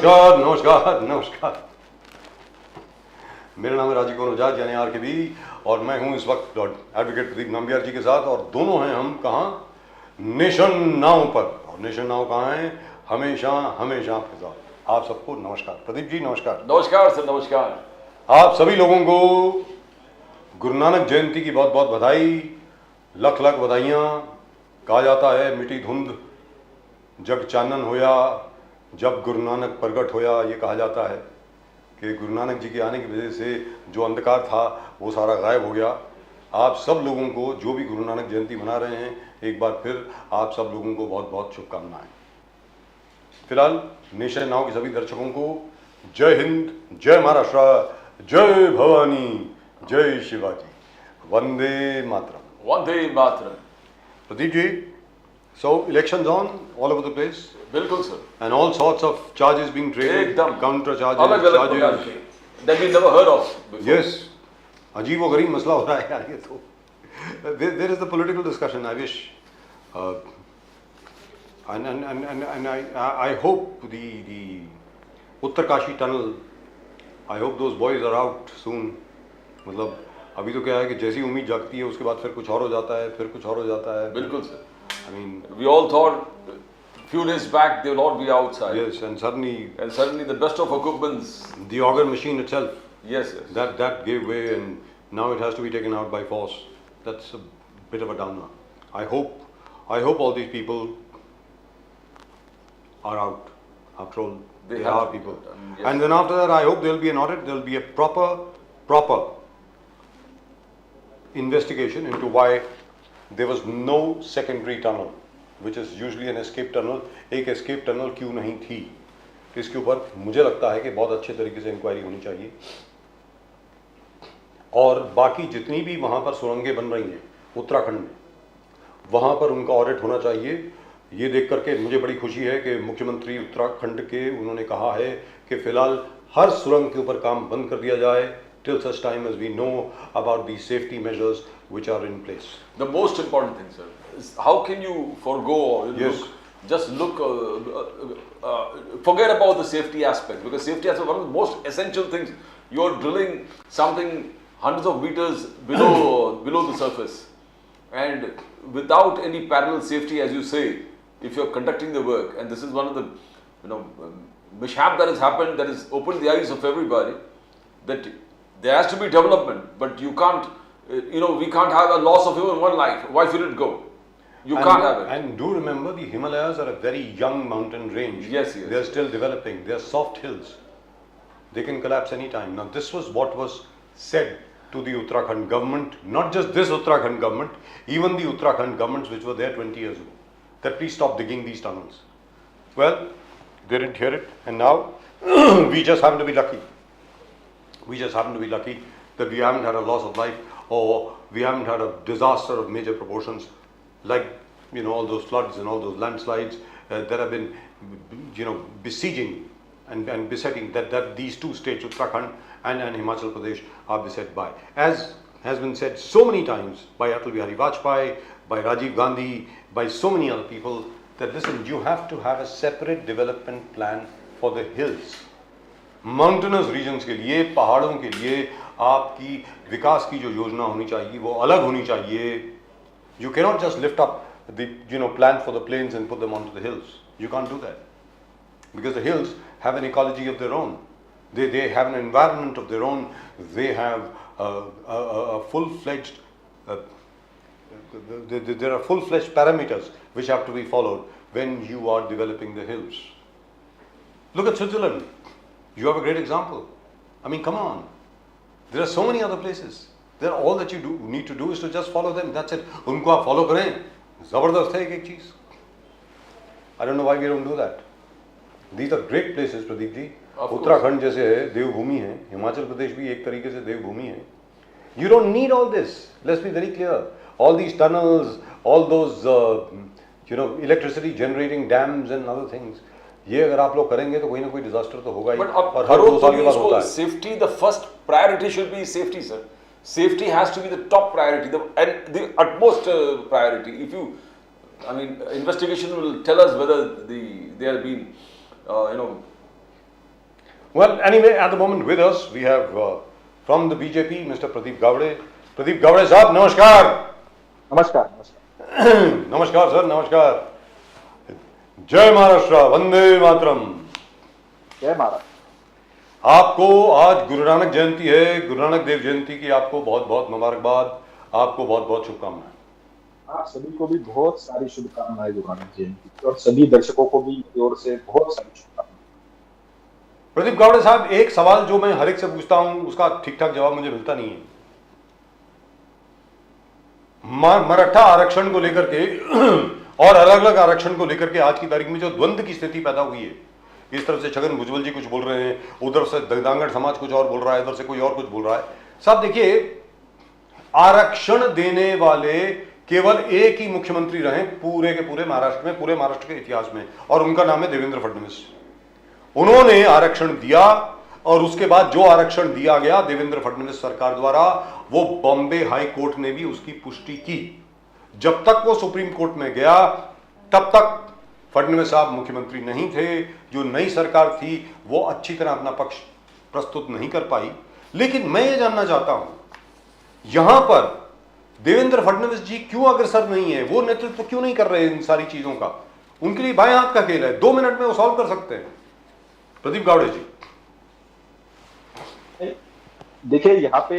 नमस्कार नमस्कार नमस्कार। मेरा नाम है राजीव कनौजात यानी RKB और मैं हूं इस वक्त एडवोकेट प्रदीप नंबियार जी के साथ और दोनों हैं हम कहाँ, नेशन नाउ पर। और नेशन नाउ कहाँ है? हमेशा हमेशा आपके साथ। आप सबको नमस्कार। प्रदीप जी नमस्कार। नमस्कार सर, नमस्कार। आप सभी लोगों को गुरु नानक जयंती की बहुत बहुत बधाई, लख लख बधाइयाँ। कहा जाता है मिटी धुंध जग चानन होया, जब गुरु नानक प्रगट होया। ये कहा जाता है कि गुरु नानक जी के आने की वजह से जो अंधकार था वो सारा गायब हो गया। आप सब लोगों को जो भी गुरु नानक जयंती मना रहे हैं, एक बार फिर आप सब लोगों को बहुत बहुत शुभकामनाएं। फिलहाल नेशन नाउ के सभी दर्शकों को जय हिंद, जय महाराष्ट्र, जय भवानी, जय Shivaji, Vande Mataram. Vande Mataram. Pradeep ji, so elections on all over the place बिल्कुल sir. and all sorts of charges being traded, एकदम counter charges, अलग-अलग प्रकार के that we never heard of before. Yes, अजीबो-गरीब मसला हो रहा है यार ये तो। There is the political discussion. I wish, and I hope the Uttarkashi tunnel, I hope those boys are out soon. मतलब अभी तो क्या है कि जैसी उम्मीद जागती है उसके बाद फिर कुछ और हो जाता है, फिर कुछ और हो जाता है। बिल्कुल sir. I mean, we all thought few days back they will not be outside. yes, and suddenly the best of equipments. the auger machine itself, Yes. that gave way and now it has to be taken out by force. That's a bit of a downer. I hope all these people are out. After all, they are people. Yes. And then after that, I hope there will be an audit. There will be a proper investigation into why there was no secondary tunnel, which is usually an escape tunnel. एक escape tunnel क्यों नहीं थी? इसके ऊपर मुझे लगता है कि बहुत अच्छे तरीके से इंक्वायरी होनी चाहिए। और बाकी जितनी भी वहाँ पर सुरंगें बन रही हैं उत्तराखंड में, वहाँ पर उनका ऑडिट होना चाहिए। ये देख करके मुझे बड़ी खुशी है कि मुख्यमंत्री उत्तराखंड के उन्होंने कहा है कि फिलहाल हर सुरंग के ऊपर काम बंद कर दिया जाए till such time as we know about the safety measures which are in place. The most important thing, sir, is how can you forgo or Yes. forget about the safety aspect, because safety aspect is one of the most essential things. You are drilling something hundreds of meters below the surface, and without any parallel safety, as you say, if you are conducting the work, and this is one of the mishap that has happened, that has opened the eyes of everybody, that there has to be development, but you can't, we can't have a loss of even one life. Why should it go? You can't have it. And do remember, the Himalayas are a very young mountain range. Yes. They are still developing. They are soft hills. They can collapse any time. Now, this was what was said to the Uttarakhand government, not just this Uttarakhand government, even the Uttarakhand governments which were there 20 years ago, that please stop digging these tunnels. Well, they didn't hear it, and now we just happen to be lucky. We just happen to be lucky that we haven't had a loss of life, or we haven't had a disaster of major proportions, like all those floods and all those landslides that have been besieging and besetting that these two states, Uttarakhand and Himachal Pradesh, are beset by. As has been said so many times by Atal Bihari Vajpayee, by Rajiv Gandhi, by so many other people, that listen, you have to have a separate development plan for the hills. Mountainous regions के लिए, पहाड़ों के लिए आपकी विकास की जो योजना होनी चाहिए वो अलग होनी चाहिए। You cannot just lift up the plan for the plains and put them onto the hills. You can't do that, because the hills have an ecology of their own. They have an environment of their own. They have a full-fledged there are full-fledged parameters which have to be followed when you are developing the hills. Look at Switzerland. You have a great example. I mean, come on. There are so many other places. There, all that you need to do is to just follow them. That's it. उनको आप follow करें. ज़बरदस्त है एक चीज़. I don't know why we don't do that. These are great places, Pradeep ji. Uttarakhand जैसे है, देवभूमि है. हिमाचल प्रदेश भी एक तरीके से देवभूमि है. You don't need all this. Let's be very clear. All these tunnels, all those electricity generating dams and other things. ये अगर आप लोग करेंगे तो कोई ना कोई डिजास्टर तो होगा ही, और हर 2 साल के बाद होता है। Safety, the first priority should be safety, sir. Safety has to be the top priority, and the utmost priority. If you, investigation will tell us whether there have been, Well, anyway, at the moment with us we have from the BJP Mr. Pradeep Gavade. Pradeep Gavade साहब नमस्कार. नमस्कार नमस्कार नमस्कार sir, नमस्कार. जय महाराष्ट्र, वंदे मातरम. जय महाराज। आपको आज गुरु नानक जयंती है, गुरु नानक देव जयंती की आपको बहुत बहुत मुबारकबाद, आपको बहुत बहुत शुभकामनाएं. आप सभी को भी बहुत सारी शुभकामनाएं गुरु नानक जयंती की, और सभी दर्शकों को भी मेरी ओर से बहुत सारी शुभकामनाएं। प्रदीप गावड़े साहब, एक सवाल जो मैं हर एक से पूछता हूं उसका ठीक ठाक जवाब मुझे मिलता नहीं है. मराठा आरक्षण को लेकर के और अलग अलग आरक्षण को लेकर के आज की तारीख में जो द्वंद्व की स्थिति पैदा हुई है, इस तरफ से छगन भुजबल जी कुछ बोल रहे हैं, उधर से दंगांगड़ समाज कुछ और बोल रहा है, इधर से कोई और कुछ बोल रहा है. साहब देखिए, आरक्षण देने वाले केवल एक ही मुख्यमंत्री रहे पूरे के पूरे महाराष्ट्र में, पूरे महाराष्ट्र के इतिहास में, और उनका नाम है देवेंद्र फडणवीस. उन्होंने आरक्षण दिया और उसके बाद जो आरक्षण दिया गया देवेंद्र फडणवीस सरकार द्वारा, वो बॉम्बे हाई कोर्ट ने भी उसकी पुष्टि की. जब तक वो सुप्रीम कोर्ट में गया तब तक फडणवीस साहब मुख्यमंत्री नहीं थे. जो नई सरकार थी वो अच्छी तरह अपना पक्ष प्रस्तुत नहीं कर पाई. लेकिन मैं ये जानना चाहता हूं, यहां पर देवेंद्र फडणवीस जी क्यों अग्रसर नहीं है, वो नेतृत्व क्यों नहीं कर रहे इन सारी चीजों का? उनके लिए बाएं हाथ का खेल है, 2 मिनट में वो सॉल्व कर सकते हैं. प्रदीप गावड़े जी. देखिए, यहाँ पे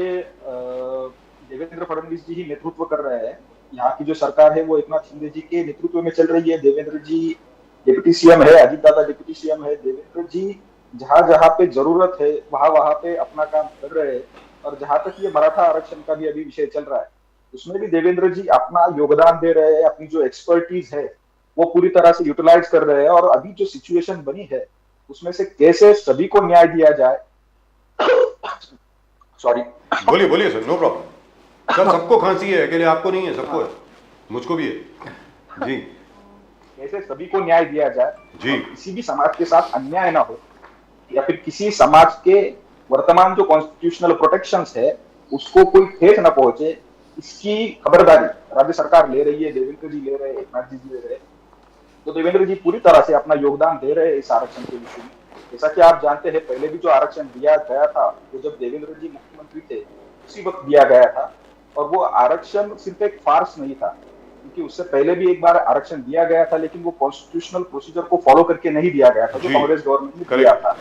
देवेंद्र फडणवीस जी ही नेतृत्व कर रहे हैं. यहाँ की जो सरकार है वो एकनाथ शिंदे जी के नेतृत्व में चल रही है. देवेंद्र जी डिप्टी सीएम है, अजीत दादा डिप्टी सीएम है. देवेंद्र जी जहां जहां पे जरूरत है वहां वहां पे अपना काम कर रहे हैं. और जहां तक ये मराठा आरक्षण का भी अभी विषय चल रहा है, उसमें भी देवेंद्र जी अपना योगदान दे रहे हैं. अपनी जो एक्सपर्टीज है वो पूरी तरह से यूटिलाइज कर रहे हैं. और अभी जो सिचुएशन बनी है उसमें से कैसे सभी को न्याय दिया जाए. सॉरी, बोलिए बोलिए सर, नो प्रॉब्लम. सर सबको खांसी है, अकेले आपको नहीं है, सबको है, मुझको भी है जी. कैसे सभी को न्याय दिया जाए जी. किसी भी समाज के साथ अन्याय ना हो, या फिर किसी समाज के वर्तमान जो कॉन्स्टिट्यूशनल प्रोटेक्शंस है उसको कोई ठेस ना पहुंचे, इसकी खबरदारी राज्य सरकार ले रही है. देवेंद्र जी ले रहे हैं, एकनाथ जी ले रहे हैं. तो देवेंद्र जी पूरी तरह से अपना योगदान दे रहे हैं इस आरक्षण के विषय में. जैसा कि आप जानते हैं, पहले भी जो आरक्षण दिया गया था वो जब देवेंद्र जी मुख्यमंत्री थे उसी वक्त दिया गया था. और वो आरक्षण सिर्फ एक फार्स नहीं था, क्योंकि उससे पहले भी एक बार आरक्षण दिया गया था, लेकिन वो कॉन्स्टिट्यूशनल प्रोसीजर को फॉलो करके नहीं दिया गया था जो कांग्रेस गवर्नमेंट ने दिया था.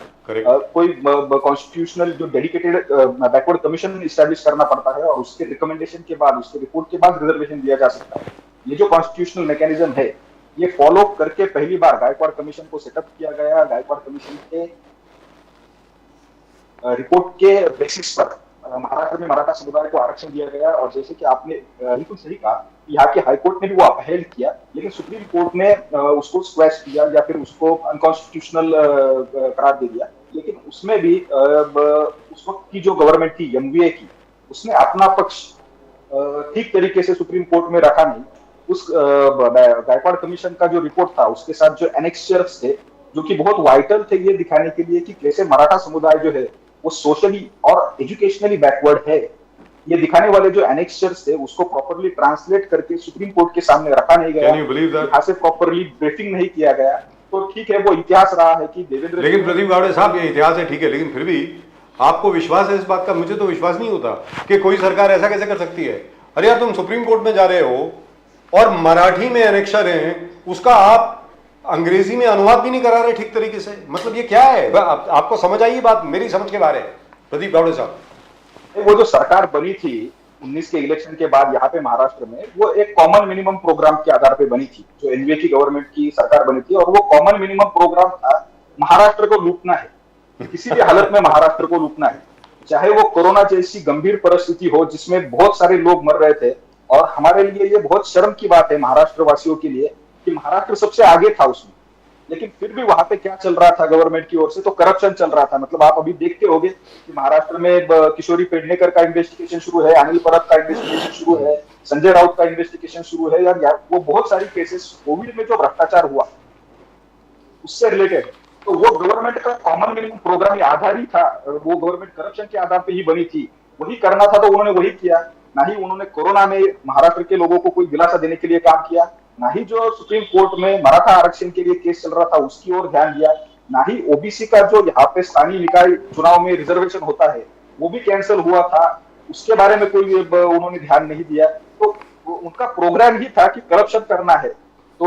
कोई कॉन्स्टिट्यूशनल जो डेडिकेटेड बैकवर्ड कमीशन इस्टेब्लिश करना पड़ता है और उसके रिकमेंडेशन के बाद, उसके रिपोर्ट के बाद रिजर्वेशन दिया जा सकता है. ये जो कॉन्स्टिट्यूशनल मैकेनिज्म है ये फॉलो करके पहली बार गायकवाड़ कमीशन को सेटअप किया गया. गायकवाड़ कमीशन के रिपोर्ट के बेसिस पर महाराष्ट्र में मराठा समुदाय को आरक्षण दिया गया. और जैसे कि आपने बिल्कुल सही कहा, यहाँ के हाईकोर्ट ने भी वो अपहेल किया, लेकिन सुप्रीम कोर्ट ने उसको स्क्वैश किया या फिर उसको अनकॉन्स्टिट्यूशनल करार दे दिया. लेकिन उसमें भी उस वक्त की जो गवर्नमेंट थी एमवीए की, उसने अपना पक्ष ठीक तरीके से सुप्रीम कोर्ट में रखा नहीं. उस गायकवाड़ कमीशन का जो रिपोर्ट था उसके साथ जो एनेक्सचर्स थे जो कि बहुत वाइटल थे ये दिखाने के लिए कि कैसे मराठा समुदाय जो है वो सोशली और एजुकेशनली बैकवर्ड है, ये दिखाने वाले जो एनेक्सचर्स थे उसको प्रॉपर्ली ट्रांसलेट करके सुप्रीम कोर्ट के सामने रखा नहीं गया. यहाँ से प्रॉपर्ली ब्रीफिंग नहीं किया गया. तो ठीक है, वो इतिहास रहा है कि देवेंद्र. लेकिन प्रदीप गावड़े साहब, ये इतिहास है ठीक है, लेकिन फिर भी आपको विश्वास है इस बात का? मुझे तो विश्वास नहीं होता कि कोई सरकार ऐसा कैसे कर सकती है. अरे यार, तुम सुप्रीम कोर्ट में जा रहे हो और मराठी में एनेक्शर हैं, उसका आप अंग्रेजी में अनुवाद भी नहीं करा रहे ठीक तरीके से. मतलब ये क्या है? आपको समझ आई बात, मेरी समझ के बारे. प्रदीप गावड़े साहब, वो जो सरकार बनी थी 19 के इलेक्शन के बाद यहाँ पे महाराष्ट्र में, वो एक कॉमन मिनिमम प्रोग्राम के आधार पे बनी थी. जो एनडीए की गवर्नमेंट की सरकार बनी थी, और वो कॉमन मिनिमम प्रोग्राम था महाराष्ट्र को लूटना है, किसी भी हालत में महाराष्ट्र को लूटना है. चाहे वो कोरोना जैसी गंभीर परिस्थिति हो जिसमें बहुत सारे लोग मर रहे थे. और हमारे लिए ये बहुत शर्म की बात है महाराष्ट्र वासियों के लिए कि महाराष्ट्र सबसे आगे था उसमें, लेकिन फिर भी वहां पे क्या चल रहा था गवर्नमेंट की ओर से? तो करप्शन चल रहा था. मतलब आप अभी देखते होंगे कि महाराष्ट्र में किशोरी पेडनेकर का इन्वेस्टिगेशन शुरू है, अनिल परब का इन्वेस्टिगेशन शुरू है, संजय राउत का इन्वेस्टिगेशन शुरू है. यार वो बहुत सारी केसेस कोविड में जो भ्रष्टाचार हुआ उससे रिलेटेड. तो वो गवर्नमेंट का कॉमन मिनिमम प्रोग्राम आधार ही था, वो गवर्नमेंट करप्शन के आधार पर ही बनी थी. वही करना था तो उन्होंने वही किया. ना ही उन्होंने कोरोना में महाराष्ट्र के लोगों को कोई दिलासा देने के लिए काम किया, ना ही जो सुप्रीम कोर्ट में मराठा आरक्षण के लिए केस चल रहा था उसकी ओर ध्यान दिया. ना ही ओबीसी का जो यहाँ पे स्थानीय निकाय चुनाव में रिजर्वेशन होता है वो भी कैंसिल हुआ था, उसके बारे में कोई उन्होंने ध्यान नहीं दिया। तो उनका प्रोग्राम ही था कि करप्शन करना है, तो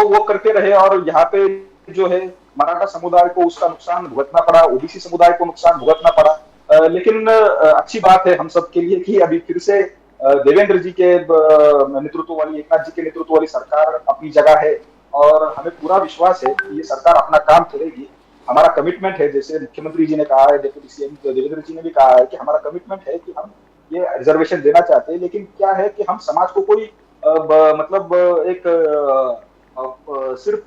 वो करते रहे और यहाँ पे जो है मराठा समुदाय को उसका नुकसान भुगतना पड़ा, ओबीसी समुदाय को नुकसान भुगतना पड़ा। लेकिन अच्छी बात है हम सब के लिए कि अभी फिर से देवेंद्र जी के नेतृत्व वाली, एकनाथ जी के नेतृत्व वाली सरकार अपनी जगह है और हमें पूरा विश्वास है कि ये सरकार अपना काम करेगी। हमारा कमिटमेंट है, जैसे मुख्यमंत्री जी ने कहा है, डिप्टी सीएम देवेंद्र जी ने भी कहा है कि हमारा कमिटमेंट है कि हम ये रिजर्वेशन देना चाहते हैं। लेकिन क्या है कि हम समाज को कोई मतलब एक सिर्फ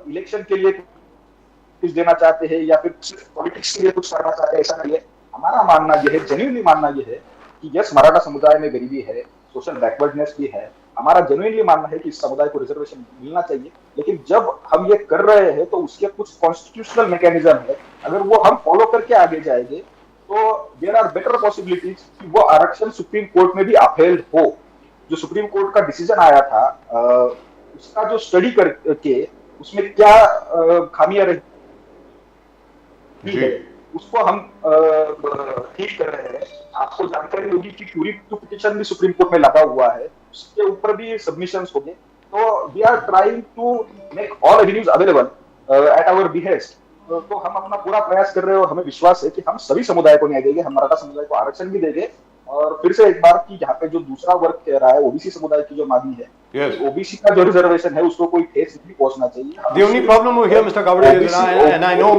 इलेक्शन के लिए कुछ देना चाहते हैं या फिर सिर्फ पॉलिटिक्स के लिए कुछ करना चाहते हैं, ऐसा नहीं है। हमारा मानना यह है, जेन्युइनली मानना यह है कि यस, मराठा समुदाय में गरीबी है, सोशल बैकवर्डनेस भी है। हमारा जेन्युइनली मानना है कि इस समुदाय को रिजर्वेशन मिलना चाहिए, लेकिन जब हम ये कर रहे हैं तो उसके कुछ कॉन्स्टिट्यूशनल मैकेनिज्म है, अगर वो हम फॉलो करके आगे जाएंगे तो देयर आर बेटर पॉसिबिलिटीज कि वो आरक्षण सुप्रीम कोर्ट में भी अपहेल्ड हो। जो सुप्रीम कोर्ट का डिसीजन आया था उसका जो स्टडी करके उसमें क्या खामियां रही है उसको हम ठीक कर रहे हैं। आपको जानकारी होगी कि क्यूरी पिटीशन भी सुप्रीम कोर्ट में लगा हुआ है, उसके ऊपर भी सबमिशंस होंगे। तो we are trying to make all avenues available at our behest. तो हम अपना पूरा प्रयास कर रहे हैं और हमें विश्वास है कि हम सभी समुदाय को न्याय देंगे, हम मराठा समुदाय को आरक्षण भी देंगे। और फिर से एक बार कि यहाँ पे जो दूसरा वर्ग कह रहा है, ओबीसी समुदाय की जो मांगी है, ओबीसी का जो रिजर्वेशन है उसको कोई ठेस नहीं पहुंचना चाहिए। The only problem over here, Mr. Gowdy, is, and I know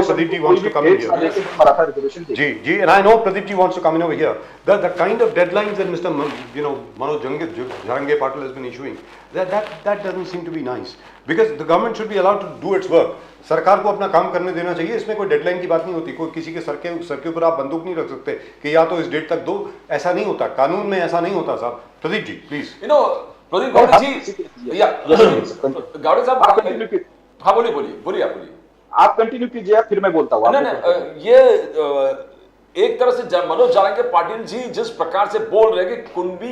Pradeep ji wants to come in here. Maratha reservation ji, and I know Pradeep ji wants to come in over here. The kind of deadlines that Mr. Manoj Jharange Patil has been issuing, that doesn't seem to be nice. Because the government should be allowed to do its work. सरकार को अपना काम करने देना चाहिए, इसमें कोई deadline की बात नहीं होती। कोई किसी के सर के ऊपर आप बंदूक नहीं रख सकते कि या तो इस डेट तक दो, ऐसा नहीं होता, कानून में ऐसा नहीं होता साहब। प्रदीप जी प्लीज। प्रदीप गौड़ी जी, गौड़ी साहब, हाँ बोलिए आप कंटिन्यू कीजिए, फिर मैं बोलता हूँ। ये एक तरह से मनोज जारंगे पाटिल जी जिस प्रकार से बोल रहे हैं कि कुणबी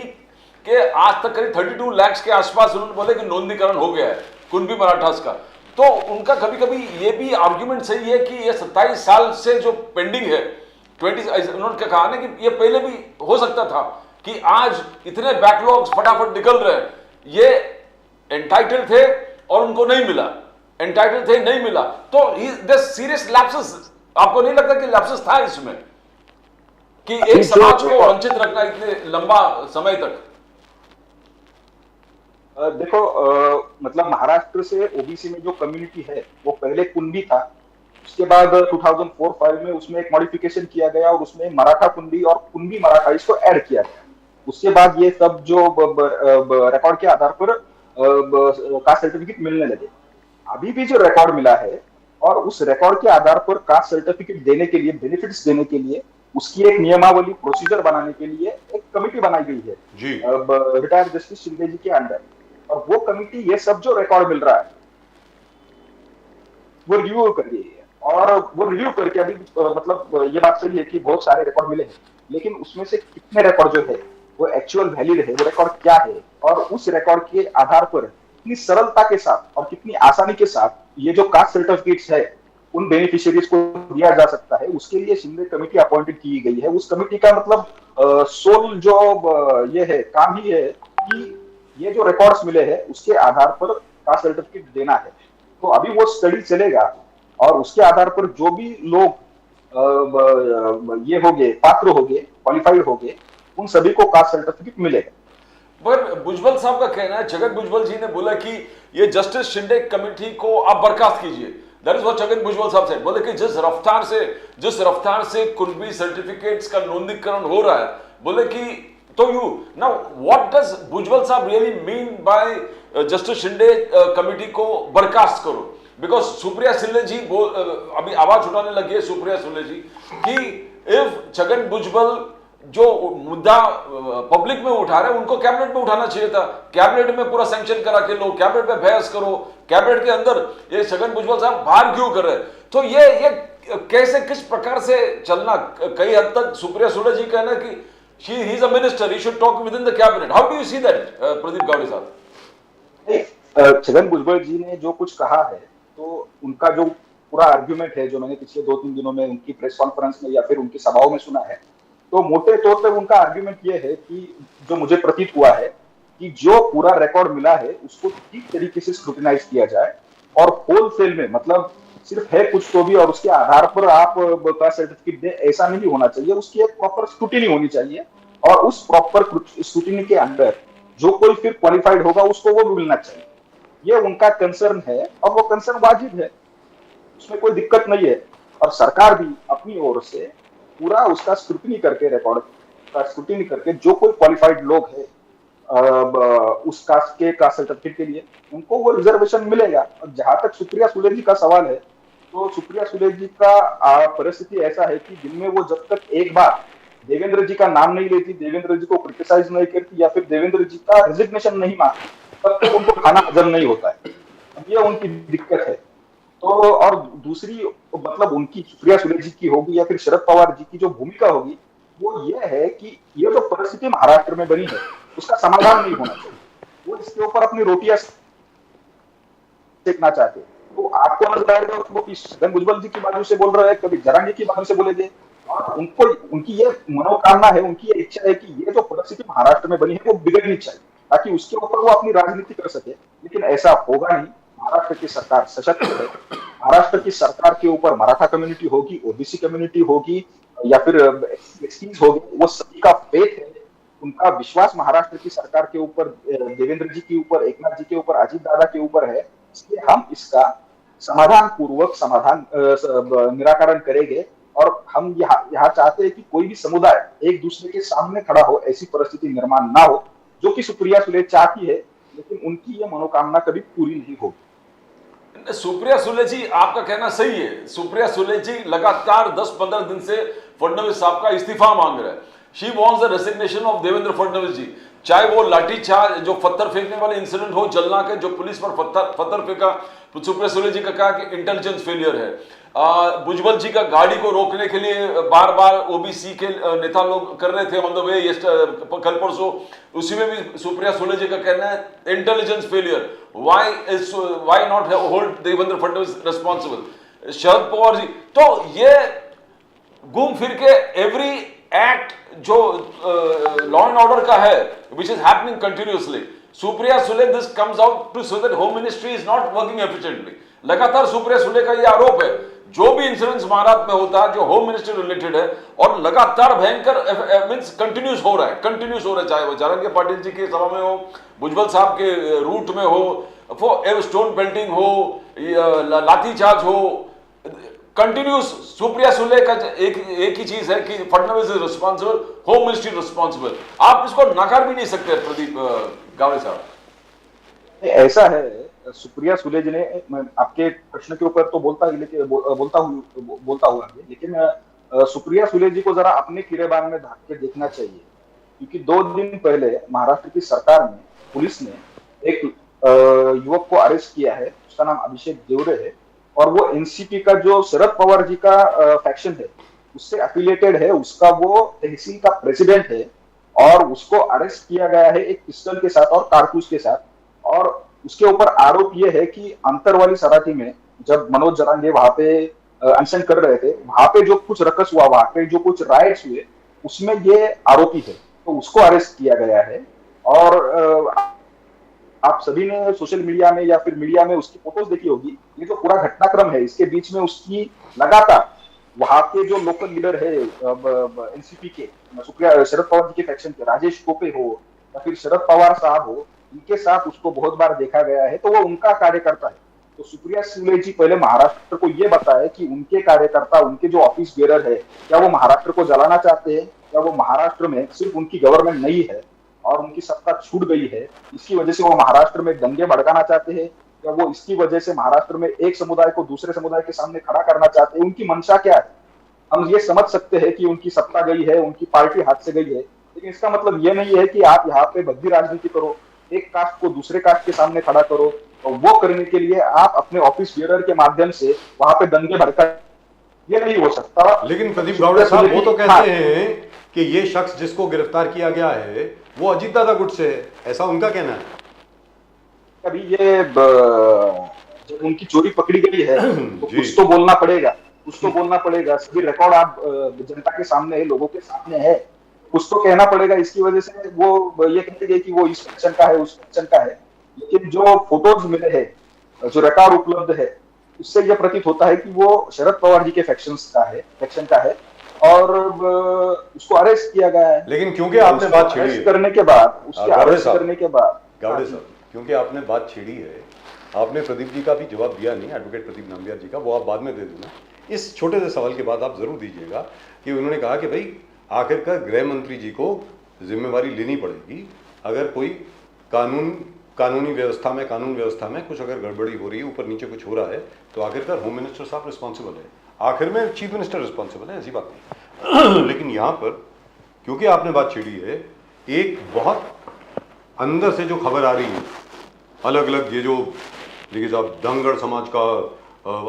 के आज तक करीब 32 लाख के आसपास उन्होंने बोले कि नोंदीकरण हो गया है कुणबी मराठास का, तो उनका कभी कभी ये भी आर्ग्यूमेंट सही है कि ये 27 साल से जो पेंडिंग है 20, उन्होंने कहा ना कि ये पहले भी हो सकता था कि आज इतने बैकलॉग्स फटाफट निकल रहे हैं, ये एंटाइटल थे और उनको नहीं मिला, एंटाइटल थे नहीं मिला, तो सीरियस लैप्सेस। आपको नहीं लगता कि लैप्सेस था इसमें कि एक समाज को वंचित रखना इतने लंबा समय तक? देखो मतलब महाराष्ट्र से ओबीसी में जो कम्युनिटी है वो पहले कुणबी था, उसके बाद 2004-05 में उसमें एक मॉडिफिकेशन किया गया और उसमें मराठा कुणबी और कुणबी मराठा इसको ऐड किया गया। उसके बाद ये सब जो रिकॉर्ड के आधार पर कास्ट सर्टिफिकेट मिलने लगे। अभी भी जो रिकॉर्ड मिला है और उस रिकॉर्ड के आधार पर कास्ट सर्टिफिकेट देने के लिए, बेनिफिट्स देने के लिए उसकी एक नियमावली, प्रोसीजर बनाने के लिए एक कमेटी बनाई गई है रिटायर्ड जस्टिस शिंदे जी के अंडर। और वो कमेटी ये सब जो रिकॉर्ड मिल रहा है वो रिव्यू कर रही है, और वो रिव्यू करके अभी मतलब ये बात सही है कि बहुत सारे रिकॉर्ड मिले हैं, लेकिन उसमें से कितने रिकॉर्ड जो है वो एक्चुअल वैलिड है, वो रिकॉर्ड क्या है, और उस रिकॉर्ड के आधार पर कितनी सरलता के साथ और कितनी आसानी के साथ ये जो कास्ट सर्टिफिकेट्स है उन बेनिफिशियरीज को दिया जा सकता है, उसके लिए शिंदे कमेटी अपॉइंटेड की गई है। उस कमेटी का मतलब सोल जो ये है, काम ही है कि ये जो रिकॉर्ड्स मिले हैं उसके आधार पर कास्ट सर्टिफिकेट देना है। तो अभी वो स्टडी चलेगा और उसके आधार पर जो भी लोग ये होंगे, पात्र होंगे, क्वालिफाइड होंगे, उन सभी को कास्ट सर्टिफिकेट मिलेगा। पर भुजबल साहब का कहना है, छगन भुजबल जी ने बोला कि ये जस्टिस शिंदे कमेटी को आप बर्खास्त कीजिए। That is what Chhagan Bhujbal साहब से बोले कि जिस रफ्तार से कुणबी सर्टिफिकेट्स का नोंदीकरण हो रहा है, बोले कि तो यू नाउ व्हाट डज भुजबल साहब really mean by justice Shinde committee को बर्खास्त करो? बिकॉज सुप्रिया सुले जी अभी आवाज उठाने लगी है, सुप्रिया सुले जी, कि इफ छगन भुजबल जो मुद्दा पब्लिक में उठा रहे हैं उनको कैबिनेट में उठाना चाहिए था, कैबिनेट में पूरा सैंक्शन करा के लो, कैबिनेट में बहस करो, कैबिनेट के अंदर ये छगन भुजबल साहब बाहर क्यों कर रहे हैं? तो ये कैसे, किस प्रकार से चलना? कई हद तक सुप्रिया सुले जी कहना कि he is a minister, he should talk within the cabinet. How do you see that, Pradeep Gowdy साहब? छगन भुजबल जी ने जो कुछ कहा है तो उनका जो पूरा आर्ग्यूमेंट है जो मैंने पिछले 2-3 दिनों में उनकी प्रेस कॉन्फ्रेंस में या फिर उनकी सभाओं में सुना है, तो मोटे तौर पे उनका आर्ग्यूमेंट ये है कि जो मुझे प्रतीत हुआ है कि जो पूरा रिकॉर्ड मिला है उसको ठीक तरीके से स्क्रूटिनाइज किया जाए और होलसेल में, मतलब सिर्फ है कुछ तो भी और उसके आधार पर आप कास्ट सर्टिफिकेट दें, ऐसा नहीं होना चाहिए। उसकी एक प्रॉपर स्क्रूटिनी होनी चाहिए और उस प्रॉपर स्क्रूटिनी के अंदर जो कोई फिर क्वालिफाइड होगा उसको वो मिलना चाहिए। ये उनका कंसर्न है और वो कंसर्न वाजिब है, उसमें कोई दिक्कत नहीं है। और सरकार भी अपनी ओर से पूरा उसका स्क्रूटिनी करके, रिकॉर्ड का स्क्रूटिनी करके जो कोई क्वालिफाइड लोग है उस कास्ट के कास्ट सर्टिफिकेट के लिए उनको वो रिजर्वेशन मिलेगा। और जहां तक सुप्रिया सुले जी का सवाल है, तो सुप्रिया सुले जी का परिस्थिति ऐसा है कि दिन में वो जब तक एक बार देवेंद्र जी का नाम नहीं लेती, देवेंद्र जी को क्रिटिसाइज नहीं करती या फिर देवेंद्र जी का रिजिग्नेशन नहीं मांगती, तब तक उनको खाना हजम नहीं होता है। ये उनकी दिक्कत है। तो और दूसरी मतलब उनकी सुप्रिया सुले जी की होगी या फिर शरद पवार जी की जो भूमिका होगी वो ये है कि ये जो परिस्थिति महाराष्ट्र में बनी है उसका समाधान नहीं होना चाहिए। वो इसके ऊपर अपनी रोटियां सेकना चाहते हैं। तो आपको नजर आएगा वो कि छगन भुजबल जी की बाजू से बोल रहे हैं, कभी जरांगे की बाजू से बोले थे, और उनको उनकी ये मनोकामना है, उनकी ये इच्छा है कि ये जो परिस्थिति महाराष्ट्र में बनी है वो बिगड़नी चाहिए ताकि उसके ऊपर वो अपनी राजनीति कर सके। लेकिन ऐसा होगा नहीं। महाराष्ट्र की सरकार सशक्त है। महाराष्ट्र की सरकार के ऊपर मराठा कम्युनिटी होगी, ओबीसी कम्युनिटी होगी या फिर एससीज होगी, वो सभी का फेथ है, उनका विश्वास महाराष्ट्र की सरकार के ऊपर, देवेंद्र जी के ऊपर, एकनाथ जी के ऊपर, अजीत दादा के ऊपर है। इसलिए हम इसका समाधान पूर्वक निराकरण करेंगे। और हम यहाँ चाहते हैं कि कोई भी समुदाय एक दूसरे के सामने खड़ा हो, ऐसी परिस्थिति निर्माण ना हो जो कि सुप्रिया सुले चाहती है, लेकिन उनकी ये मनोकामना कभी पूरी नहीं होगी। सुप्रिया सुले जी, आपका कहना सही है। सुप्रिया सुले जी लगातार 10-15 दिन से फडणवीस साहब का इस्तीफा मांग रहे हैं। She wants the resignation of Devendra Fadnavis ji. चाहे वो लाठीचार्ज, जो पत्थर फेंकने वाले इंसिडेंट हो जलना के, जो पुलिस पर पत्थर फेंका, तो सुप्रिया सुले जी का कहा कि इंटेलिजेंस फेलियर है। भुजबल जी का गाड़ी को रोकने के लिए बार बार ओबीसी के नेता लोग कर रहे थे ऑन द वे कल परसों, उसी में भी सुप्रिया सुले जी का कहना है intelligence failure. Why not hold Devendra Fadnavis responsible. Sharad Pawar ji, तो ये घूम फिर के एवरी एक्ट जो लॉ एंड ऑर्डर का है which is happening continuously, Supriya Sule this comes out to so that home ministry is not working efficiently. लगातार सुप्रिया सुले का ये आरोप है जो भी इंसिडेंट्स महाराष्ट्र में होता है जो होम मिनिस्ट्री रिलेटेड है, और लगातार भयंकर मींस कंटिन्यूस हो रहा है, चाहे वो जरंगे पाटिल जी के सभा में हो, भुजबल साहब के रूट में हो, स्टोन पेल्टिंग हो, लाठीचार्ज हो, कंटिन्यूस। सुप्रिया सुले का एक ही चीज है कि Fadnavis is responsible, home ministry responsible. आप इसको नकार भी नहीं सकते प्रदीप गावड़े साहब। ऐसा है, सुप्रिया सुले जी ने, मैं आपके प्रश्न के ऊपर तो बोलता हुआ, लेकिन सुप्रिया सुले जी को जरा अपने गिरेबान में झांक के देखना चाहिए, क्योंकि 2 दिन पहले महाराष्ट्र की सरकार ने, पुलिस ने एक युवक को अरेस्ट किया है, उसका नाम अभिषेक देवरे है, और वो एनसीपी का जो शरद पवार जी का फैक्शन है उससे एफिलिएटेड है, उसका वो तहसील का प्रेसिडेंट है, और उसको अरेस्ट किया गया है एक पिस्टल के साथ और कारतूस के साथ। और उसके ऊपर आरोप ये है कि अंतरवाली सराठी में जब मनोज जरांगे वहां पे अनशन कर रहे थे, वहां पे जो कुछ रकस हुआ, वहां पे जो कुछ राइट्स हुए, उसमें ये आरोपी है, तो उसको अरेस्ट किया गया है। और आप सभी ने सोशल मीडिया में या फिर मीडिया में उसकी फोटोज देखी होगी। ये जो पूरा घटनाक्रम है, इसके बीच में उसकी लगातार वहां के जो लोकल लीडर है एनसीपी के, शरद पवार जी के फैक्शन के, राजेश टोपे हो या फिर शरद पवार साहब हो, इनके साथ उसको बहुत बार देखा गया है, तो वो उनका कार्यकर्ता है। तो सुप्रिया सुले जी पहले महाराष्ट्र को ये बताए कि उनके कार्यकर्ता, उनके जो ऑफिस बेरर है, क्या वो महाराष्ट्र को जलाना चाहते हैं, क्या वो महाराष्ट्र में सिर्फ उनकी गवर्नमेंट नहीं है और उनकी सत्ता छूट गई है, इसकी वजह से वो महाराष्ट्र में दंगे भड़काना चाहते हैं, या वो इसकी वजह से महाराष्ट्र में एक समुदाय को दूसरे समुदाय के सामने खड़ा करना चाहते हैं, उनकी मंशा क्या है। हम ये समझ सकते हैं कि उनकी सत्ता गई है, उनकी पार्टी हाथ से गई है, लेकिन इसका मतलब ये नहीं है कि आप यहाँ पे बद्दी राजनीति करो, एक कास्ट को दूसरे कास्ट के सामने खड़ा करो, और वो करने के लिए आप अपने ऑफिस बियरर के माध्यम से वहां पे दंगे भड़का, ये नहीं हो सकता। लेकिन प्रदीप गावड़े साहब वो तो कहते हैं कि ये शख्स जिसको गिरफ्तार किया गया है वो अजीत दादा गुट से है, ऐसा उनका कहना है। अभी ये जब उनकी चोरी पकड़ी गई है तो जी। कुछ तो बोलना पड़ेगा, कुछ तो बोलना पड़ेगा। सभी रिकॉर्ड आप जनता के सामने है, लोगों के सामने है, कुछ तो कहना पड़ेगा। इसकी वजह से वो ये कहते गए कि वो इस फैक्शन का है, उस फैक्शन का है, लेकिन जो फोटोज मिले हैं, जो रिकॉर्ड उपलब्ध है, उससे यह प्रतीत होता है कि वो शरद पवार जी के फैक्शन का है और उसको अरेस्ट किया गया है। लेकिन क्योंकि आपने बात छेड़ी अरेस्ट है, करने के बाद, उसके गावड़े अरेस्ट साहब, करने के बाद, गावड़े साहब, क्योंकि आपने बात छेड़ी है, आपने प्रदीप जी का भी जवाब दिया नहीं, एडवोकेट प्रदीप नामबियार जी का, वो आप बाद में दे देना। इस छोटे से सवाल के बाद आप जरूर दीजिएगा कि उन्होंने कहा कि भाई आखिरकार गृह मंत्री जी को जिम्मेवारी लेनी पड़ेगी अगर कोई कानून व्यवस्था में कुछ अगर गड़बड़ी हो रही है, ऊपर नीचे कुछ हो रहा है, तो आखिरकार होम मिनिस्टर साहब रिस्पॉन्सिबल है, आखिर में चीफ मिनिस्टर रिस्पॉन्सिबल है, ऐसी बात नहीं। लेकिन यहाँ पर क्योंकि आपने बात छेड़ी है, एक बहुत अंदर से जो खबर आ रही है, अलग अलग ये जो देखिए साहब, धनगढ़ समाज का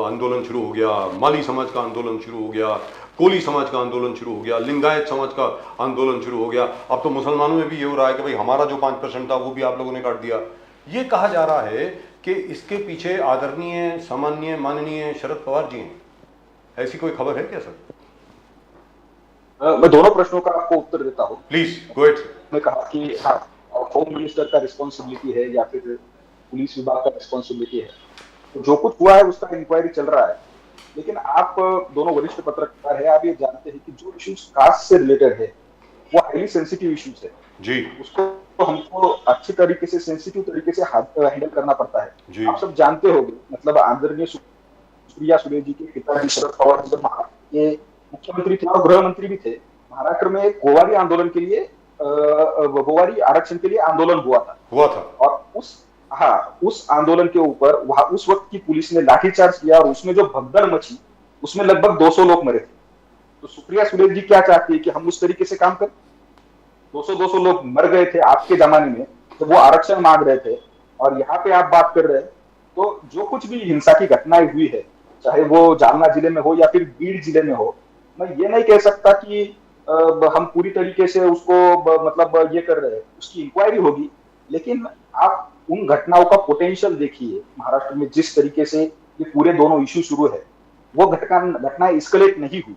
आंदोलन शुरू हो गया, माली समाज का आंदोलन शुरू हो गया, कोली समाज का आंदोलन शुरू हो गया, लिंगायत समाज का आंदोलन शुरू हो गया, अब तो मुसलमानों में भी ये हो रहा है कि भाई हमारा जो 5% था वो भी आप लोगों ने काट दिया। ये कहा जा रहा है कि इसके पीछे आदरणीय, सामान्य, माननीय शरद पवार जी हैं, ऐसी कोई खबर है क्या सर? मैं दोनों प्रश्नों का आपको उत्तर देता हूँ। Please go it. मैं कहा कि हाँ, होम मिनिस्टर का रिस्पॉन्सिबिलिटी है या फिर पुलिस विभाग का रिस्पॉन्सिबिलिटी है, तो जो कुछ हुआ है उसका इंक्वायरी चल रहा है। लेकिन आप दोनों वरिष्ठ पत्रकार हैं, आप ये जानते हैं कि जो इश्यूज कास्ट से रिलेटेड है वो हाईली सेंसिटिव इश्यूज है जी, उसको तो हमको अच्छी तरीके से, सेंसिटिव तरीके से हैंडल करना पड़ता है। जी। आप सब जानते होंगे, मतलब आदरणीय सुप्रिया सुले जी के पिताजी शरद पवार जब महाराष्ट्र के मुख्यमंत्री थे और गृह मंत्री भी थे, महाराष्ट्र में गोवारी आंदोलन के लिए, गोवारी आरक्षण के लिए आंदोलन हुआ था और उस आंदोलन के ऊपर वहां उस वक्त की पुलिस ने लाठीचार्ज किया और उसमें जो भगदड़ मची, उसमें लगभग 200 लोग मरे थे। तो सुप्रिया सुले जी क्या चाहती है कि हम उस तरीके से काम करें? 200 लोग मर गए थे आपके जमाने में जब वो आरक्षण मांग रहे थे, और यहाँ पे आप बात कर रहे हैं। तो जो कुछ भी हिंसा की घटनाएं हुई है, चाहे वो जालना जिले में हो या फिर बीड़ जिले में हो, मैं ये नहीं कह सकता कि हम पूरी तरीके से उसको मतलब ये कर रहे हैं, उसकी इंक्वायरी होगी। लेकिन आप उन घटनाओं का पोटेंशियल देखिए, महाराष्ट्र में जिस तरीके से ये पूरे दोनों इश्यू शुरू है, वो घटनाएं इस्केलेट नहीं हुई,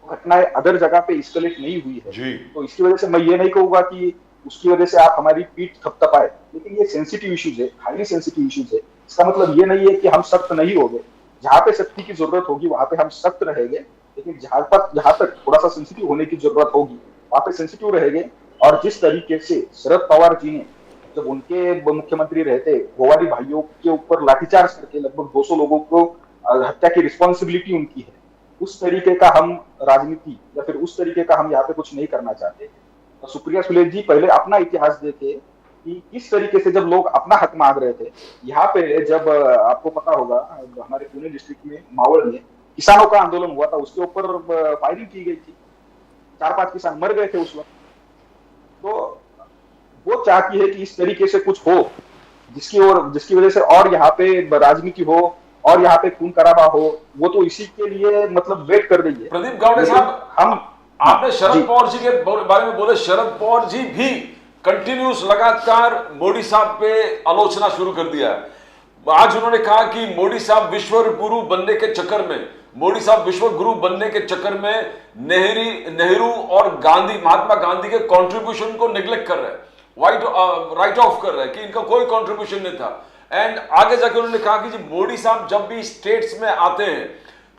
घटनाएं अदर जगह पे इस्केलेट नहीं हुई है जी। तो इसकी वजह से मैं ये नहीं कहूंगा कि उसकी वजह से आप हमारी पीठ थपथपाए, लेकिन ये सेंसिटिव इश्यूज है, हाईली सेंसिटिव इश्यूज है। इसका मतलब ये नहीं है कि हम सख्त नहीं होंगे, जहां पे सख्ती की जरूरत होगी वहां पे हम सख्त रहेंगे, लेकिन जहां तक थोड़ा सा सेंसिटिव होने की जरूरत होगी वहां पे सेंसिटिव रहेंगे। और जिस तरीके से शरद पवार जी ने जब उनके मुख्यमंत्री रहते गोवारी भाइयों के ऊपर लाठीचार्ज करके लगभग 200 लोगों को हत्या की रिस्पॉन्सिबिलिटी उनकी है, उस तरीके का हम राजनीति या फिर उस तरीके का हम यहाँ पे कुछ नहीं करना चाहते। तो सुप्रिया सुले जी पहले अपना इतिहास देखे कि किस तरीके से जब लोग अपना हक मांग रहे थे। यहाँ पे जब आपको पता होगा हमारे पुणे डिस्ट्रिक्ट में मावल में किसानों का आंदोलन हुआ था, उसके ऊपर फायरिंग की गई थी, 4-5 किसान मर गए थे उस वक्त। तो वो चाहती है कि इस तरीके से कुछ हो जिसकी वजह से और यहाँ पे राजनीति हो और यहाँ पे खून खराबा हो, वो तो इसी के लिए मतलब वेट कर रही है। प्रदीप गावड़े साहब, हम आपने शरद पवार जी के बारे में बोले, शरद पवार जी भी कंटिन्यूस लगातार मोदी साहब पे आलोचना शुरू कर दिया है। आज उन्होंने कहा कि मोदी साहब विश्व गुरु बनने के चक्कर में, मोदी साहब विश्व गुरु बनने के चक्कर में नेहरू और गांधी, महात्मा गांधी के कंट्रीब्यूशन को निग्लेक्ट कर रहे हैं, राइट ऑफ कर रहे हैं कि इनका कोई कंट्रीब्यूशन नहीं था। एंड आगे जाकर उन्होंने कहा कि मोदी साहब जब भी स्टेट्स में आते हैं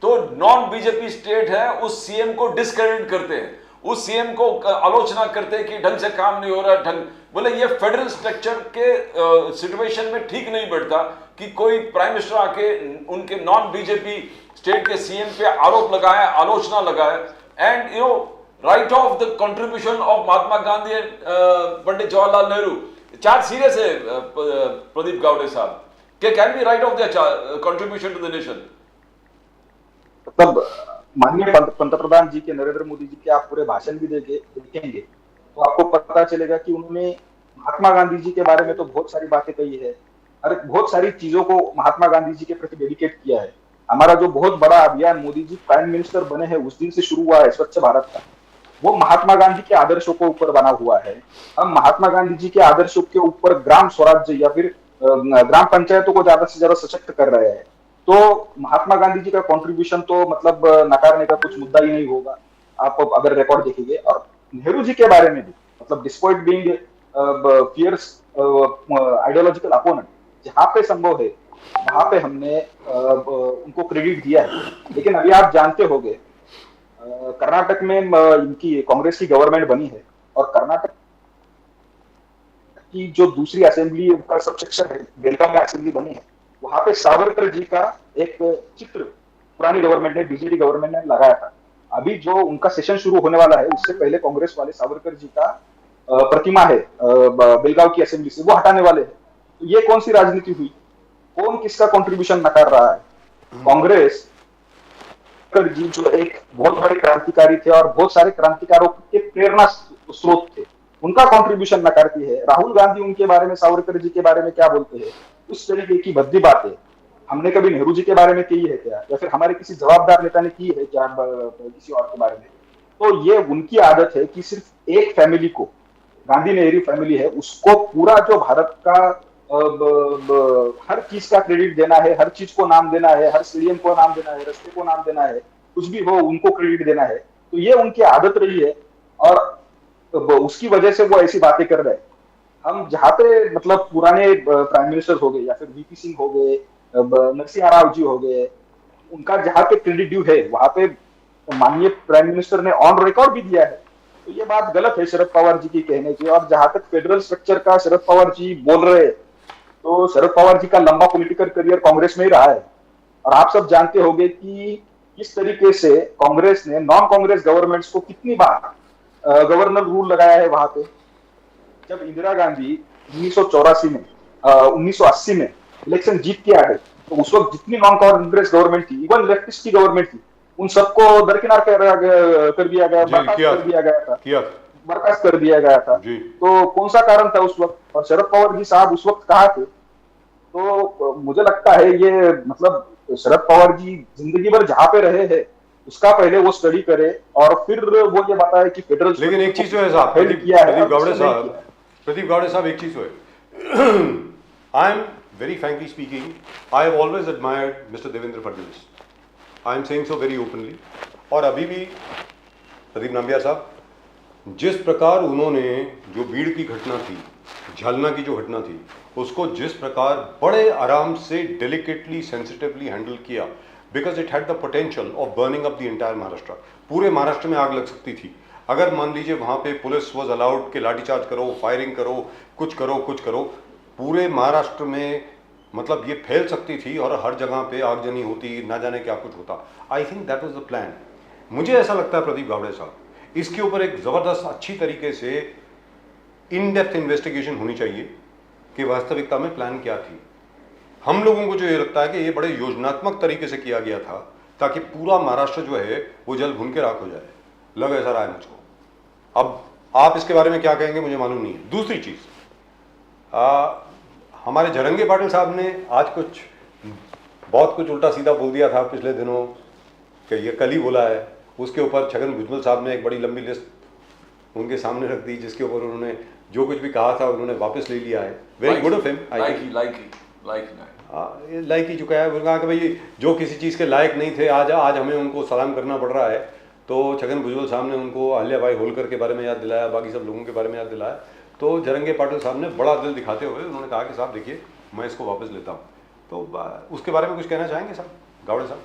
तो नॉन बीजेपी स्टेट है उस सीएम को डिस्क्रेडिट करते हैं, उस सीएम को आलोचना करते हैं कि ढंग से काम नहीं हो रहा, ढंग बोले ये फेडरल स्ट्रक्चर के सिचुएशन में ठीक नहीं बैठता कि कोई प्राइम मिनिस्टर आके उनके नॉन बीजेपी स्टेट के सीएम पे आरोप लगाए, आलोचना लगाए। And you know right of the contribution of Mahatma Gandhi and Pandit Jawaharlal Nehru, charge serious है प्रदीप गावड़े साहब, can be right of the contribution to the nation. तब माननीय पंतप्रधान जी के, नरेंद्र मोदी जी के आप पूरे भाषण भी देखेंगे तो आपको पता चलेगा कि उन्होंने महात्मा गांधी जी के बारे में तो बहुत सारी बातें कही है और बहुत सारी चीजों को महात्मा गांधी जी के प्रति डेडिकेट किया है। हमारा जो बहुत बड़ा अभियान मोदी जी प्राइम मिनिस्टर बने हैं उस दिन से शुरू हुआ है स्वच्छ भारत का, वो महात्मा गांधी के आदर्शों को ऊपर बना हुआ है। हम महात्मा गांधी जी के आदर्शों के ऊपर ग्राम स्वराज्य या फिर ग्राम पंचायतों को ज्यादा से ज्यादा सशक्त कर रहे हैं, तो महात्मा गांधी जी का कंट्रीब्यूशन तो मतलब नकारने का कुछ मुद्दा ही नहीं होगा, आप अगर रिकॉर्ड देखेंगे। और नेहरू जी के बारे में भी, मतलब despite being fierce ideological opponent, जहां पे संभव है वहां पे हमने उनको क्रेडिट दिया है। लेकिन अभी आप जानते होंगे कर्नाटक में इनकी कांग्रेस की गवर्नमेंट बनी है, और कर्नाटक की जो दूसरी असेंबली का सबसेक्शन है, बेलगाम में असेंबली बनी है, वहां पे सावरकर जी का एक चित्र पुरानी गवर्नमेंट ने, बीजेपी गवर्नमेंट ने लगाया था। अभी जो उनका सेशन शुरू होने वाला है, उससे पहले कांग्रेस वाले सावरकर जी का प्रतिमा है बेलगांव की असेंबली से, वो हटाने वाले हैं। तो ये कौन सी राजनीति हुई? कौन किसका कंट्रीब्यूशन नकार रहा है? कांग्रेस जी जो एक बहुत बड़े क्रांतिकारी थे और बहुत सारे क्रांतिकारों के प्रेरणा स्रोत थे, उनका कंट्रीब्यूशन नकारती है। राहुल गांधी उनके बारे में, सावरकर जी के बारे में क्या बोलते हैं? उस तरीके की भद्दी बातें हमने कभी नेहरू जी के बारे में की है क्या, या फिर हमारे किसी जवाबदार नेता ने की है क्या किसी और के बारे में? तो ये उनकी आदत है कि सिर्फ एक फैमिली को, गांधी नेहरू फैमिली है, उसको पूरा जो भारत का हर चीज का क्रेडिट देना है, हर चीज को नाम देना है, हर स्टेडियम को नाम देना है, रास्ते को नाम देना है, कुछ भी हो उनको क्रेडिट देना है। तो ये उनकी आदत रही है, और उसकी वजह से वो ऐसी बातें कर रहे हैं। हम जहाँ पे मतलब पुराने प्राइम मिनिस्टर हो गए, या फिर वीपी सिंह हो गए, नरसिंह राव जी हो गए, उनका जहाँ पे क्रेडिट ड्यू है, वहां पे माननीय प्राइम मिनिस्टर ने ऑन रिकॉर्ड भी दिया है। तो ये बात गलत है शरद पवार जी की कहने की। और जहां तक फेडरल स्ट्रक्चर का शरद पवार जी बोल रहे हैं, तो शरद पवार जी का लंबा पॉलिटिकल करियर कांग्रेस में ही रहा है, और आप सब जानते होंगे कि किस तरीके से कांग्रेस ने नॉन कांग्रेस गवर्नमेंट्स को कितनी बार गवर्नर रूल लगाया है वहां पे। जब इंदिरा गांधी 1984 में 1980 में इलेक्शन जीत के आ गए, तो उस वक्त जितनी नॉन कांग्रेस गवर्नमेंट थी, इवन लेफ्टिस्ट की गवर्नमेंट थी, उन सबको दरकिनार कर दिया गया, बर्खास्त कर दिया गया था, बर्खास्त कर दिया गया था। तो कौन सा कारण था उस वक्त, और शरद पवार जी साहब उस वक्त कहाँ थे? तो मुझे लगता है ये मतलब शरद पवार जी जिंदगी भर जहाँ पे रहे हैं, उसका पहले वो स्टडी करे, और फिर वो ये बताए कि फेडरल। लेकिन एक चीज तो है साहब, प्रदीप गावड़े साहब, एक चीज तो है, I am very frankly speaking, I have always admired Mr. Devendra Fadnavis. I am saying so very openly. और अभी भी प्रदीप नाम्बियार साहब, जिस प्रकार उन्होंने जो भीड़ की घटना थी, झालना की जो घटना थी, उसको जिस प्रकार बड़े आराम से डेलिकेटली सेंसिटिवली हैंडल किया, because it had the potential of burning up the entire Maharashtra. पूरे महाराष्ट्र में आग लग सकती थी अगर मान लीजिए वहाँ पे पुलिस वॉज अलाउड कि लाठीचार्ज करो, फायरिंग करो, कुछ करो। पूरे महाराष्ट्र में मतलब ये फैल सकती थी और हर जगह पे आगजनी होती, ना जाने क्या कुछ होता। I think that was the plan. मुझे ऐसा लगता है प्रदीप गावड़े साहब, इसके ऊपर एक ज़बरदस्त अच्छी तरीके से इन डेप्थ इन्वेस्टिगेशन होनी चाहिए कि वास्तविकता में प्लान क्या थी। हम लोगों को जो ये लगता है कि ये बड़े योजनात्मक तरीके से किया गया था ताकि पूरा महाराष्ट्र जो है वो जल भुन के राख हो जाए, लग ऐसा रहा है मुझको। अब आप इसके बारे में क्या कहेंगे मुझे मालूम नहीं है। दूसरी चीज़, हमारे जरंगे पाटिल साहब ने आज बहुत कुछ उल्टा सीधा बोल दिया था पिछले दिनों, कि ये कल ही बोला है। उसके ऊपर छगन भुजबल साहब ने एक बड़ी लंबी लिस्ट उनके सामने रख दी, जिसके ऊपर उन्होंने जो कुछ भी कहा था उन्होंने वापस ले लिया है। Very good of him. Like he चुका है। उन्होंने कहा कि भाई जो किसी चीज़ के लायक नहीं थे आज हमें उनको सलाम करना पड़ रहा है। तो छगन भुजबल साहब ने उनको अहिल्याबाई होलकर के बारे में याद दिलाया, बाकी सब लोगों के बारे में याद दिलाया। तो जरंगे पाटिल साहब ने बड़ा दिल दिखाते हुए उन्होंने कहा कि साहब देखिए मैं इसको वापस लेता हूँ। तो उसके बारे में कुछ कहना चाहेंगे साहब गावड़े साहब?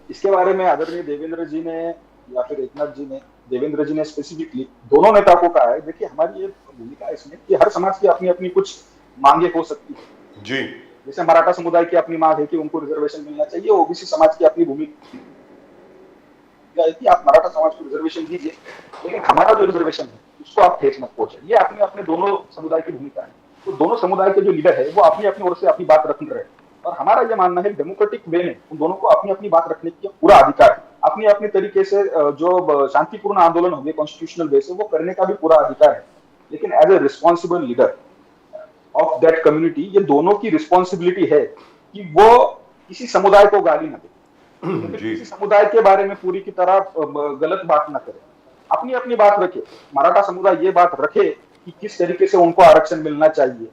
इसके बारे में आदरणीय देवेंद्र जी ने या फिर एकनाथ जी ने, देवेंद्र जी ने स्पेसिफिकली दोनों नेता को कहा है, देखिए हमारी ये भूमिका इसमें कि हर समाज की अपनी अपनी कुछ मांगे हो सकती है जी। जैसे मराठा समुदाय की अपनी मांग है कि उनको रिजर्वेशन मिलना चाहिए, ओबीसी समाज की अपनी भूमिका है कि आप मराठा समाज को रिजर्वेशन दीजिए, लेकिन हमारा जो रिजर्वेशन है उसको आप ठेस मत पहुंचे। ये अपने अपने दोनों समुदाय की भूमिका है। तो दोनों समुदाय के जो लीडर है वो अपनी अपनी ओर से अपनी बात रख रहे हैं, और हमारा ये मानना है डेमोक्रेटिक वे में उन दोनों को अपनी अपनी बात रखने की पूरा अधिकार है। अपनी अपनी तरीके से जो शांतिपूर्ण आंदोलन होंगे कॉन्स्टिट्यूशनल वे से, वो करने का भी पूरा अधिकार है। लेकिन as a responsible leader of that community, ये दोनों की रिस्पॉन्सिबिलिटी है कि वो किसी समुदाय को गाली न दे, किसी समुदाय के बारे में पूरी की तरह गलत बात न करे, अपनी अपनी बात रखे। मराठा समुदाय ये बात रखे कि किस तरीके से उनको आरक्षण मिलना चाहिए,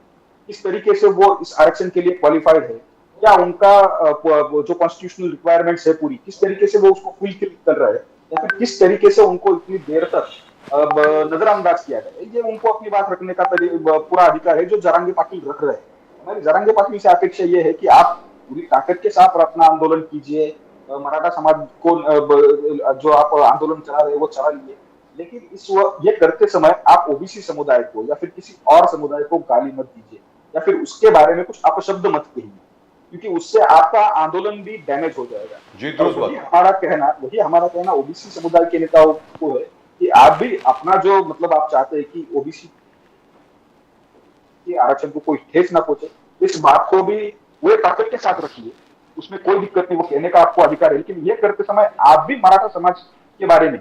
किस तरीके से वो इस आरक्षण के लिए क्वालिफाइड है, क्या उनका जो कॉन्स्टिट्यूशनल रिक्वायरमेंट्स है पूरी, किस तरीके से वो उसको फुलफिल कर रहा है, या फिर किस तरीके से उनको इतनी देर तक नजरअंदाज किया जाए। ये उनको अपनी बात रखने का पूरा अधिकार है जो जरांगे पाटिल रख रहे हैं। हमारी जरांगे पाटिल से अपेक्षा ये है कि आप पूरी ताकत के साथ अपना आंदोलन कीजिए, मराठा समाज को जो आप आंदोलन चला रहे हैं वो चला लीजिए, लेकिन ये करते समय आप ओबीसी समुदाय को या फिर किसी और समुदाय को गाली मत दीजिए, या फिर उसके बारे में कुछ अपशब्द मत कहिए, क्योंकि उससे आपका आंदोलन भी डैमेज हो जाएगा। जी, वही हमारा कहना ओबीसी समुदाय के नेताओं को है कि आप भी अपना जो मतलब आप चाहते हैं कि ओबीसी के आरक्षण को कोई ठेस ना पहुंचे, इस बात को भी वो ताकत के साथ रखिए, उसमें कोई दिक्कत नहीं, वो कहने का आपको अधिकार है। लेकिन ये करते समय आप भी मराठा समाज के बारे में,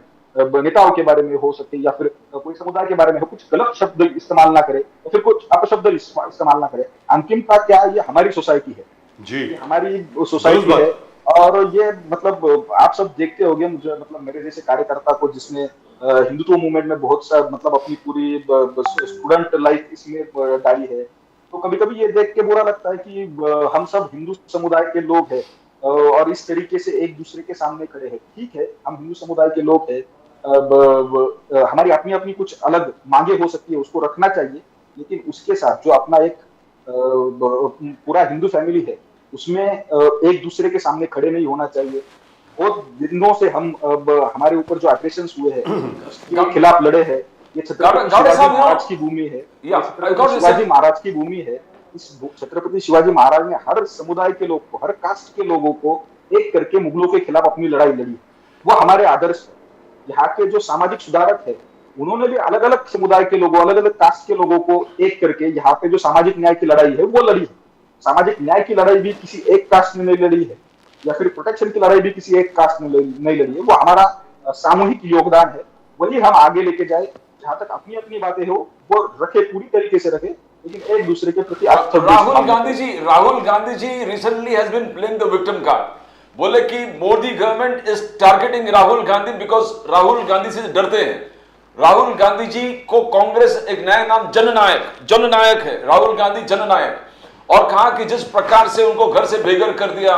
नेताओं के बारे में हो सकते, या फिर कोई समुदाय के बारे में हो, कुछ गलत शब्द इस्तेमाल ना करे, या फिर कुछ अपशब्द इस्तेमाल ना करे। अंतिमता क्या, ये हमारी सोसाइटी है जी, हमारी सोसाइटी है। और ये मतलब आप सब देखते होंगे, मुझे मतलब मेरे जैसे कार्यकर्ता को जिसने हिंदुत्व मूवमेंट में बहुत सा मतलब अपनी पूरी स्टूडेंट लाइफ इसमें डाली है, तो कभी कभी ये देख के बुरा लगता है कि हम सब हिंदू समुदाय के लोग हैं और इस तरीके से एक दूसरे के सामने खड़े हैं। ठीक है, हम हिंदू समुदाय के लोग हैं, हमारी अपनी अपनी कुछ अलग मांगे हो सकती है, उसको रखना चाहिए, लेकिन उसके साथ जो अपना एक पूरा हिंदू फैमिली है उसमें एक दूसरे के सामने खड़े नहीं होना चाहिए। बहुत दिनों से हम हमारे ऊपर जो एग्रेशन हुए हैं उसके खिलाफ लड़े हैं। ये छत्रपति शिवाजी महाराज की भूमि है, शिवाजी महाराज की भूमि है। इस छत्रपति शिवाजी महाराज ने हर समुदाय के लोग को, हर कास्ट के लोगों को एक करके मुगलों के खिलाफ अपनी लड़ाई लड़ी, वो हमारे आदर्श है। यहाँ के जो सामाजिक सुधारक है उन्होंने भी अलग अलग समुदाय के लोगों, अलग अलग कास्ट के लोगों को एक करके यहाँ पे जो सामाजिक न्याय की लड़ाई है वो लड़ी है। सामाजिक न्याय की लड़ाई भी किसी एक कास्ट ने नहीं लड़ी है, या फिर प्रोटेक्शन की लड़ाई भी किसी एक कास्ट ने नहीं लड़ी है, वो हमारा सामूहिक योगदान है। वही हम आगे लेके जाए, जहां तक अपनी अपनी बातें हो वो रखे, पूरी तरीके से रखे, लेकिन एक दूसरे के प्रति Rahul Gandhi ji recently has been playing the victim card. बोले कि Modi government is targeting Rahul Gandhi because Rahul Gandhi से डरते हैं। राहुल गांधी जी को कांग्रेस एक नया नाम जननायक है, राहुल गांधी जननायक। और कहा कि जिस प्रकार से उनको घर से बेघर कर दिया,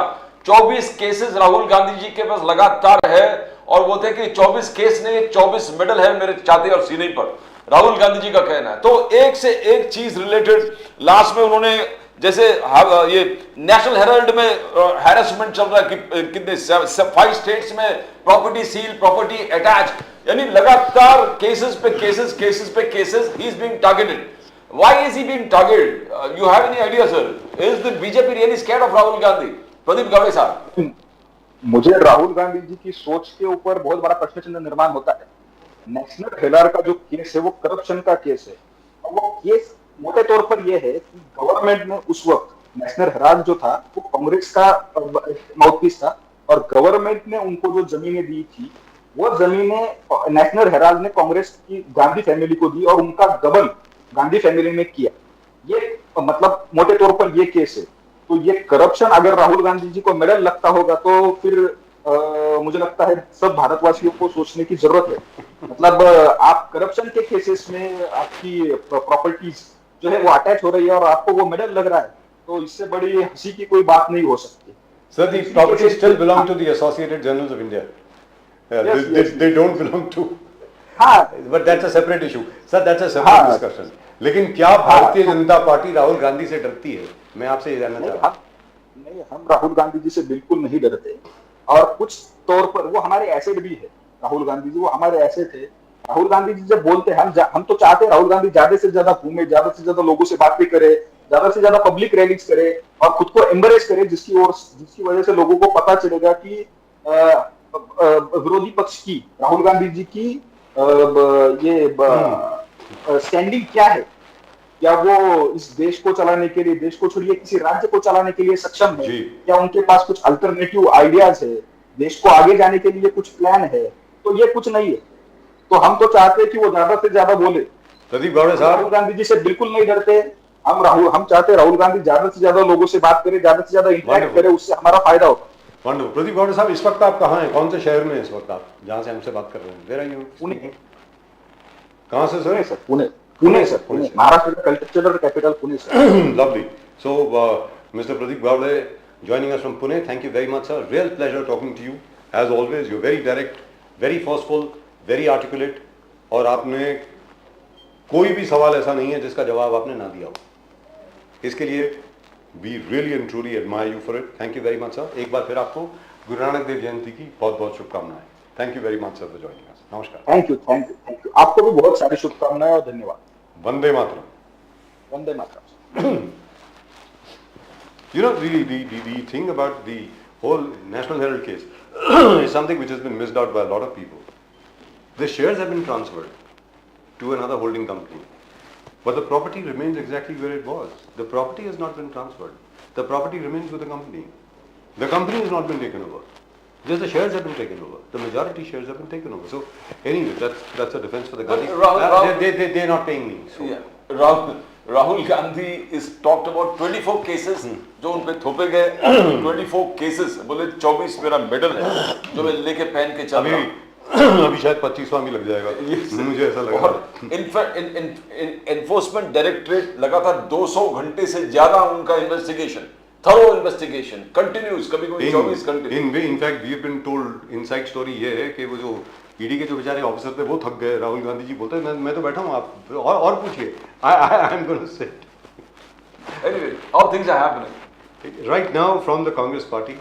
24 केसेस राहुल गांधी जी के पास लगातार है, और वो थे कि 24 केस ने 24 मेडल है मेरे छाती और सीने पर, राहुल गांधी जी का कहना है। तो एक से एक चीज रिलेटेड लास्ट में उन्होंने, जैसे ये नेशनल हेराल्ड में हैरेसमेंट चल रहा है कि कितने 5 स्टेट्स में प्रॉपर्टी सील, प्रॉपर्टी अटैच, यानी लगातार केसेस पे cases he is being targeted. Why is he being targeted? You have any idea, sir? Is the BJP really scared of Rahul Gandhi? Pradeep Gawde साहब, मुझे राहुल गांधी जी की सोच के ऊपर बहुत बड़ा प्रश्न चिन्ह निर्माण होता है। नेशनल हेराल्ड का जो केस है वो करप्शन का केस है, और वो केस मोटे तौर पर यह है कि गवर्नमेंट ने उस वक्त, नेशनल हेराल्ड जो था वो कांग्रेस का माउथपीस था, और गवर्नमेंट ने उनको जो जमीनें दी थी वो जमीनें नेशनल हेराल्ड ने कांग्रेस की गांधी फैमिली को दी, और उनका गबन गांधी फैमिली ने किया। ये मतलब मोटे तौर पर ये केस है। तो ये करप्शन, अगर राहुल गांधी जी को मेडल लगता होगा तो फिर मुझे लगता है सब भारतवासियों को सोचने की जरूरत है। मतलब आप करप्शन के केसेस में आपकी प्रॉपर्टीज जो है वो अटैच हो रही है और आपको वो मेडल लग रहा है, तो इससे बड़ी हंसी की कोई बात नहीं हो सकती। Sir, the property still belong to the Associated Journals of India. They don't belong to. But that's a separate issue. Sir, that's a separate discussion. लेकिन क्या भारतीय जनता पार्टी राहुल गांधी से डरती है? मैं आपसे ये जानना चाहता हूँ। नहीं, हम राहुल गांधी जी से बिल्कुल नहीं डरते, और कुछ तौर पर वो हमारे एसेट भी है। राहुल गांधी जी वो हमारे एसेट है। राहुल गांधी जी जब बोलते हैं, हम तो चाहते हैं राहुल गांधी ज्यादा से ज्यादा घूमे, ज्यादा से ज्यादा लोगों से बातें करे, ज्यादा से ज्यादा पब्लिक रैलीज करे और खुद को एम्बरेस करे, जिसकी वजह से लोगों को पता चलेगा कि विरोधी पक्ष की, राहुल गांधी जी की ये स्टैंडिंग क्या है, क्या वो इस देश को चलाने के लिए, देश को छोड़िए किसी राज्य को चलाने के लिए सक्षम है, क्या उनके पास कुछ अल्टरनेटिव आइडियाज है, देश को आगे जाने के लिए कुछ प्लान है। तो ये कुछ नहीं है। तो हम तो चाहते हैं कि वो ज्यादा से ज्यादा बोले। प्रदीप गावड़े साहब, राहुल गांधी जी से बिल्कुल नहीं डरते। हम चाहते हैं राहुल गांधी ज्यादा से ज्यादा लोगों से बात करे, ज्यादा से ज्यादा इंटरेक्ट करे, उससे हमारा फायदा होगा। प्रदीप गावड़े साहब, इस वक्त आप कहाँ हैं? कौन से शहर में इस वक्त आप, जहाँ से हमसे बात कर रहे हैं? Where are you? पुणे। कहाँ से सर? पुणे। पुणे सर, पुणे, महाराष्ट्र का cultural capital Pune sir. Lovely. So, Mr. Pradeep Gowde joining us from Pune. Thank you very much, sir. Real pleasure talking to you. As always, you're very direct, very forceful, very articulate. और आपने कोई भी सवाल ऐसा नहीं है जिसका जवाब आपने ना दिया हो. इसके लिए we really and truly admire you for it. Thank you very much, sir. एक बार फिर आपको गुरु नानक देव जयंती की बहुत बहुत शुभकामनाएं. Thank you very much, sir, for joining us. नमस्कार. Thank you, thank you, thank you. आपको भी बहुत सारी शुभकामनाएं और धन्यवाद. Vande Mataram. Vande Mataram. You know, the thing about the whole National Herald case is something which has been missed out by a lot of people. The shares have been transferred to another holding company, but the property remains exactly where it was. The property has not been transferred. The property remains with the company. The company has not been taken over. Just the shares have been taken over. The majority shares have been taken over. So anyway, that's a defense for the But Gandhi. They're not paying me. So. Yeah. Rahul Gandhi is talked about 24 cases जो उन पे थोपे गए. 24 cases बोले 24 मेरा medal है जो मैं लेके पहन के चल रहा हूँ. अभी शायद 25वां भी लग जाएगा. मुझे ऐसा लग रहा है. इनफैक्ट एनफोर्समेंट डायरेक्टरेट लगातार 200 घंटे से ज्यादा उनका इन्वेस्टिगेशन, थरो इन्वेस्टिगेशन कंटिन्यूज, कभी कभी 24 घंटे. In fact we have been told, inside story ये है कि वो जो ईडी के जो बेचारे ऑफिसर थे वो थक गए. राहुल गांधी जी बोलते हैं मैं तो बैठा हूँ, आप और पूछिए. I am going to sit. Anyway, how things are happening. Right now from the Congress party